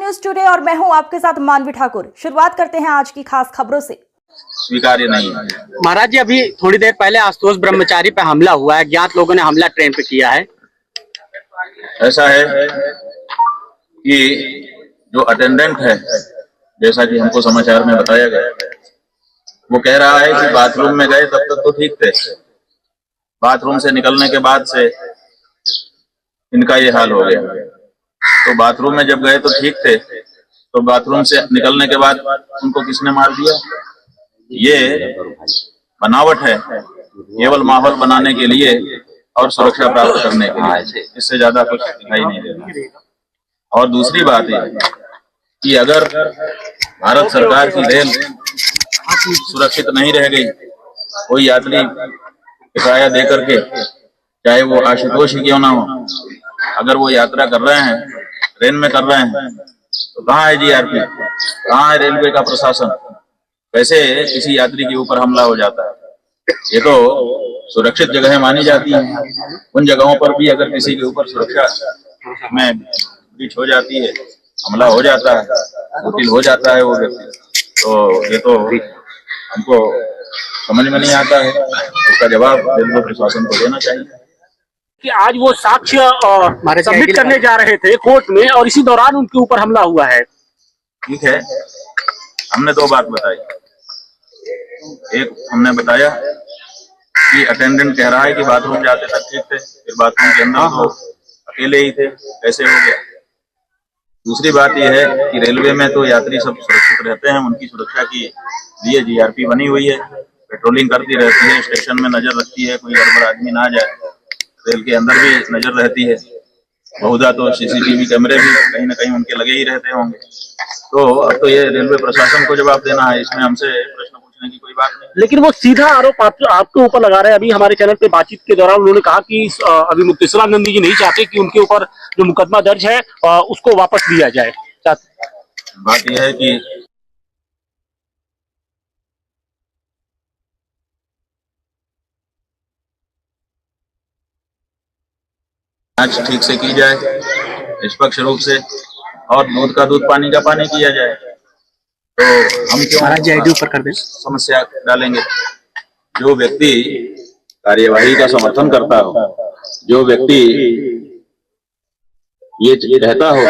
News today और मैं हूं आपके साथ मानवी ठाकुर। शुरुआत करते हैं आज की खास खबरों से। स्वीकार्य नहीं है। महाराज जी, अभी थोड़ी देर पहले आशुतोष ब्रह्मचारी पे हमला हुआ है, अज्ञात लोगों ने हमला ट्रेन पे किया है। ऐसा है कि जो अटेंडेंट है, जैसा कि हमको समाचार में बताया गया, वो कह रहा है कि बाथरूम में गए तब तक तो ठीक थे, बाथरूम से निकलने के बाद से इनका ये हाल हो गया। तो बाथरूम में जब गए तो ठीक थे, तो बाथरूम से निकलने के बाद उनको किसने मार दिया? ये बनावट है, केवल माहौल बनाने के लिए और सुरक्षा प्राप्त करने के लिए, इससे ज्यादा कुछ दिखाई नहीं दे रहा। और दूसरी बात है कि अगर भारत सरकार की रेल सुरक्षित नहीं रह गई, कोई यात्री किराया दे करके, चाहे वो आशुतोष ही क्यों ना हो, अगर वो यात्रा कर रहे हैं, ट्रेन में कर रहे हैं, तो कहाँ है जीआरपी, कहाँ है रेलवे का प्रशासन? कैसे किसी यात्री के ऊपर हमला हो जाता है? ये तो सुरक्षित जगह मानी जाती है, उन जगहों पर भी अगर किसी के ऊपर सुरक्षा में ब्रीच हो जाती है, हमला हो जाता है, मुश्किल हो जाता है वो व्यक्ति, तो ये तो हमको समझ में नहीं आता है। उसका जवाब रेलवे प्रशासन को देना चाहिए कि आज वो साक्ष्य सबमिट करने जा रहे थे कोर्ट में और इसी दौरान उनके ऊपर हमला हुआ है। ठीक है, हमने दो बात बताई। एक हमने बताया कि अटेंडेंट कह रहा है कि बाथरूम जाते तक ठीक थे, फिर बाथरूम के अंदर तो अकेले ही थे, कैसे हो गया? दूसरी बात यह है कि रेलवे में तो यात्री सब सुरक्षित रहते हैं, उनकी सुरक्षा के लिए जीआरपी बनी हुई है, पेट्रोलिंग करती रहती है, स्टेशन में नजर रखती है, कोई गड़बड़ आदमी ना जाए। रेल के अंदर भी नजर रहती है, बहुधा तो सीसीटीवी कैमरे भी कहीं ना कहीं उनके लगे ही रहते होंगे। तो अब तो ये रेलवे प्रशासन को जवाब देना है, इसमें हमसे प्रश्न पूछने की कोई बात नहीं। लेकिन वो सीधा आरोप आपके ऊपर लगा रहे हैं। अभी हमारे चैनल पे बातचीत के दौरान उन्होंने कहा कि अभी मुक्तेश्वरानंद जी नहीं चाहते कि उनके ऊपर जो मुकदमा दर्ज है उसको वापस लिया जाए। बात यह है कि जांच ठीक से की जाए, निष्पक्ष रूप से, और दूध का दूध, पानी का पानी किया जाए। तो हम क्यों समस्या डालेंगे? जो व्यक्ति कार्यवाही का समर्थन करता हो, जो व्यक्ति ये रहता हो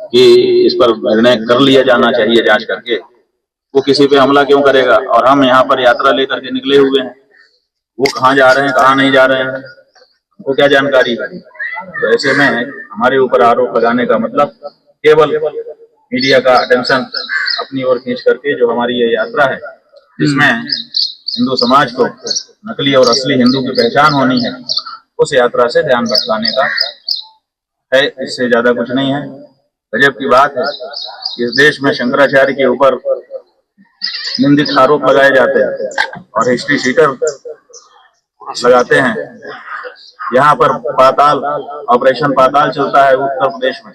कि इस पर निर्णय कर लिया जाना चाहिए जांच करके, वो किसी पे हमला क्यों करेगा? और हम यहाँ पर यात्रा लेकर के निकले हुए हैं, वो कहाँ जा रहे हैं, कहाँ नहीं जा रहे हैं, वो क्या जानकारी है? तो ऐसे में हमारे ऊपर आरोप लगाने का मतलब केवल मीडिया का अटेंशन अपनी ओर खींच करके, जो हमारी ये यात्रा है जिसमें हिंदू समाज को नकली और असली हिंदू की पहचान होनी है, उस यात्रा से ध्यान भटकाने का है, इससे ज्यादा कुछ नहीं है। गजब की बात है, इस देश में शंकराचार्य के ऊपर निंदित आरोप लगाए जाते हैं और हिस्ट्री शीटर लगाते हैं। यहाँ पर पाताल, ऑपरेशन पाताल चलता है उत्तर प्रदेश में।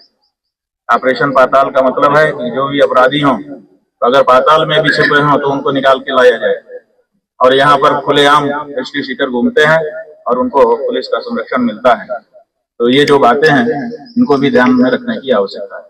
ऑपरेशन पाताल का मतलब है कि जो भी अपराधी हों, तो अगर पाताल में भी छिपे हों तो उनको निकाल के लाया जाए। और यहाँ पर खुलेआम हिस्ट्री शीटर घूमते हैं और उनको पुलिस का संरक्षण मिलता है। तो ये जो बातें हैं, इनको भी ध्यान में रखने की आवश्यकता है।